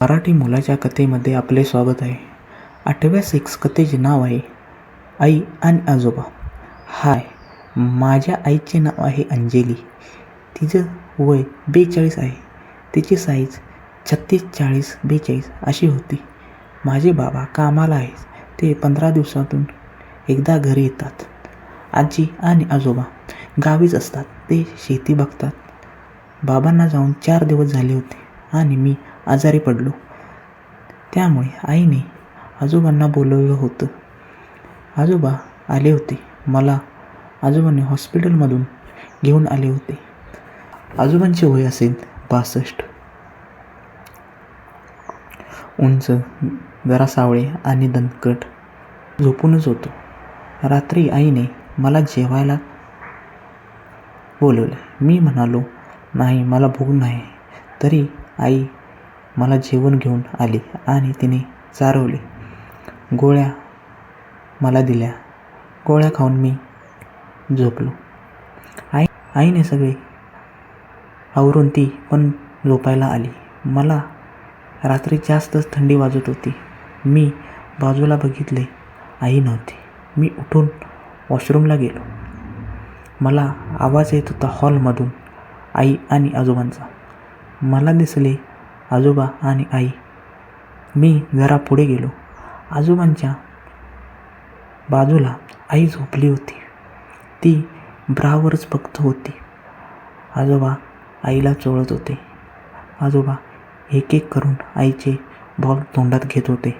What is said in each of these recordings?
मराठी मुलाच्या कथेमध्ये आपले स्वागत आहे. 8व्या सेक्स कथेचे नाव आहे आई आणि आजोबा. हाय, माझ्या आईचे नाव आहे अंजली. तिचं वय 42 आहे. तिची साईज 36-40-42 अशी होती. माझे बाबा कामाला आहेत. ते 15 दिवसातून एकदा घरी येतात. आजी आणि आजोबा गावीच असतात. ते शेती बघतात. बाबांना जाऊन 4 दिवस झाले होते आणि मी आजारी पडलो. त्यामुळे आईने आजोबांना बोलवलं होतं. आजोबा आले होते. मला आजोबांनी हॉस्पिटलमधून घेऊन आले होते. आजोबांचे वय असेल 62. उंच, जरा सावळे आणि दणकट. झोपूनच होतो. रात्री आईने मला जेवायला बोलवले. मी म्हणालो, नाही, मला भूक नाही. तरी आई मला जेवण घेऊन आली आणि तिने चारवले. गोळ्या मला दिल्या. गोळ्या खाऊन मी झोपलो. आईने सगळे आवरून ती पण झोपायला आली. मला रात्री जास्तच थंडी वाजत होती. मी बाजूला बघितले, आई नव्हती. मी उठून वॉशरूमला गेलो. मला आवाज येत होता हॉलमधून, आई आणि आजोबांचा. मला दिसले आजोबा आणि आई. मी जरा पुढे गेलो. आजोबांच्या बाजूला आई झोपली होती. ती ब्रावरच बघत होती. आजोबा आईला चोळत होते. आजोबा एक एक करून आईचे बॉल तोंडात घेत होते.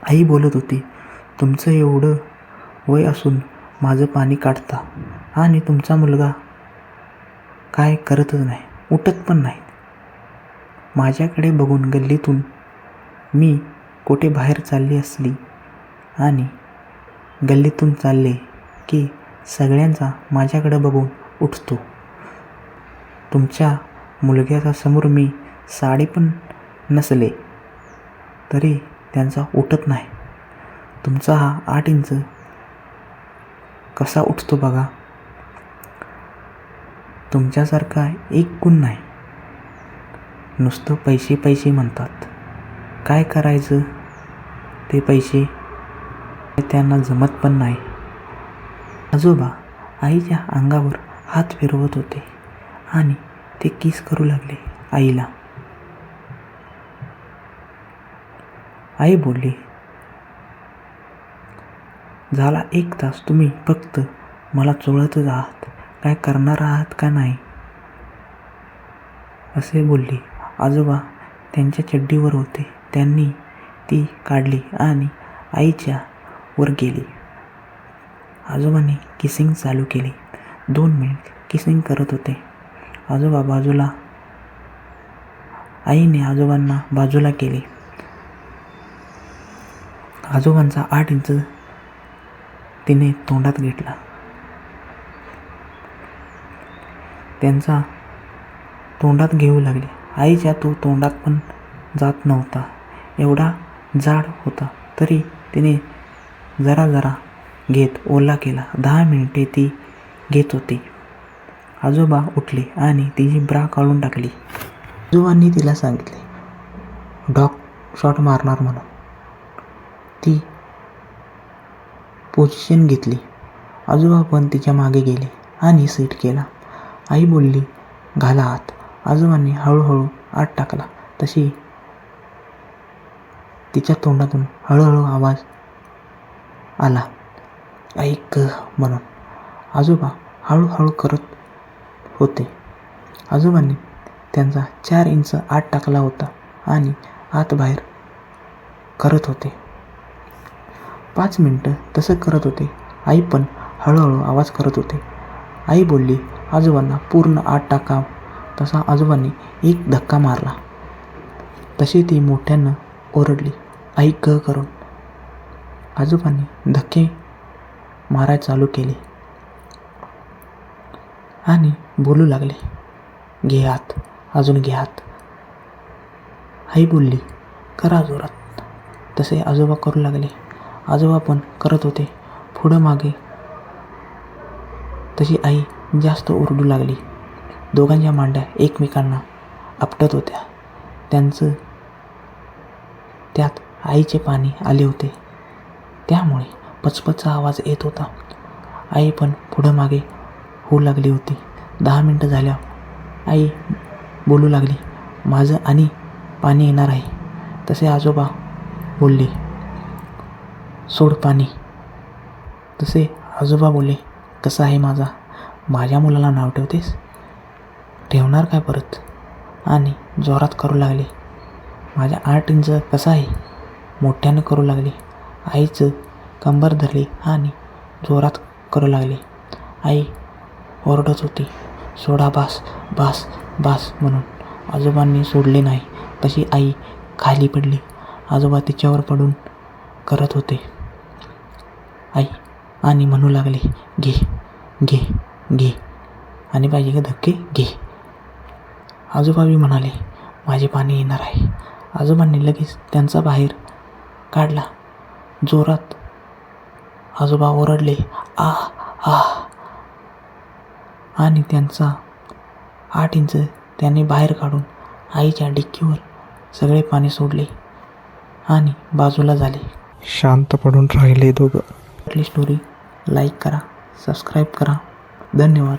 आई बोलत होती, तुमचं एवढं वय असून माझं पाणी काढता आणि तुमचा मुलगा काय करतच नाही, उठत पण नाही. माझ्याकडे बघून गल्लीतून मी कुठे बाहेर चालली असली आणि गल्लीतून चालले की सगळ्यांचा माझ्याकडे बघून उठतो. तुमच्या मुलग्याच्या समोर मी साडी पण नसले तरी त्यांचा उठत नाही. तुमचा हा 8 इंच कसा उठतो बघा. तुमच्यासारखा एक गुण नाही. नुसतं पैसे पैसे म्हणतात. काय करायचं ते पैसे त्यांना जमत पण नाही. आजोबा आईच्या अंगावर हात फिरवत होते आणि ते किस करू लागले आईला. आई बोलली, झाला 1 तास तुम्ही फक्त मला चोळतच आहात. काय करणार आहात का नाही, असे बोलली. आजोबा त्यांच्या चड्डीवर होते. त्यांनी ती काढली आणि आईच्या वर गेली. आजोबांनी किसिंग चालू केली. 2 मिनिट किसिंग करत होते. आजोबा बाजूला. आईने आजोबांना बाजूला केले. आजोबांचा 8 इंच तिने तोंडात घेतला. त्यांचा तोंडात घेऊ लागली. आईच्या तो तोंडात पण जात नव्हता. एवढा जाड होता तरी तिने जरा जरा घेत ओला केला. 10 मिनिटे ती घेत होती. आजोबा उठले आणि तिची ब्रा काढून टाकली. आजोबांनी तिला सांगितले, डॉग शॉट मारणार म्हणून. ती पोझिशन घेतली. आजोबा पण तिच्या मागे गेले आणि सेट केला. आई बोलली, घाला आत. आजोबांनी हळूहळू आत टाकला. तशी तिच्या तोंडातून हळूहळू आवाज आला, ऐक म्हणून. आजोबा हळूहळू करत होते. आजोबांनी त्यांचा 4 इंच आत टाकला होता आणि आत बाहेर करत होते. 5 मिनिटं तसं करत होते. आई पण हळूहळू आवाज करत होते. आई बोलली, आजोबांना पूर्ण आत टाका. तसा आजोबांनी एक धक्का मारला. तशी ती मोठ्यानं ओरडली, ऐक करून. आजोबांनी धक्के मारायला चालू केले आणि बोलू लागले, घे आत, अजून घे आत. आई बोलली, करा जोरात. तसे आजोबा करू लागले. आजोबा पण करत होते पुढं मागे. तशी आई जास्त ओरडू लागली. दोघांच्या मांड्या एकमेकांना आपटत होत्या. त्यात आईचे पाणी आले होते. त्यामुळे पचपचचा आवाज येत होता. आई पण पुढं मागे होऊ लागली होती. 10 मिनटं झाल्यावर आई बोलू लागली, माझं आणि पाणी येणार आहे. तसे आजोबा बोलले, सोड पाणी. तसे आजोबा बोलले, कसा आहे माझ्या मुलाला नाव ठेवतेस? ठेवणार काय परत? आणि जोरात करू लागले, माझ्या 8 इंच कसा आहे? मोठ्याने करू लागले. आईचं कंबर धरले आणि जोरात करू लागले. आई ओरडत होती, सोडा, बास बास बास म्हणून. आजोबांनी सोडले नाही. तशी आई खाली पडली. आजोबा तिच्यावर पडून करत होते आई आणि म्हणू लागले, घे घे घे आणि पाहिजे का धक्के घे. आजोबा बी म्हणाले, माझे पाणी येणार आहे. आजोबांनी लगेच त्यांचा बाहेर काढला. जोरात आजोबा ओरडले, आ आ आणि त्यांचा 8 इंच त्यांनी बाहेर काढून आईच्या डिक्कीवर सगळे पाणी सोडले आणि बाजूला झाले. शांत पडून राहिले दोघं. वाटली स्टोरी लाईक करा, सबस्क्राईब करा. धन्यवाद.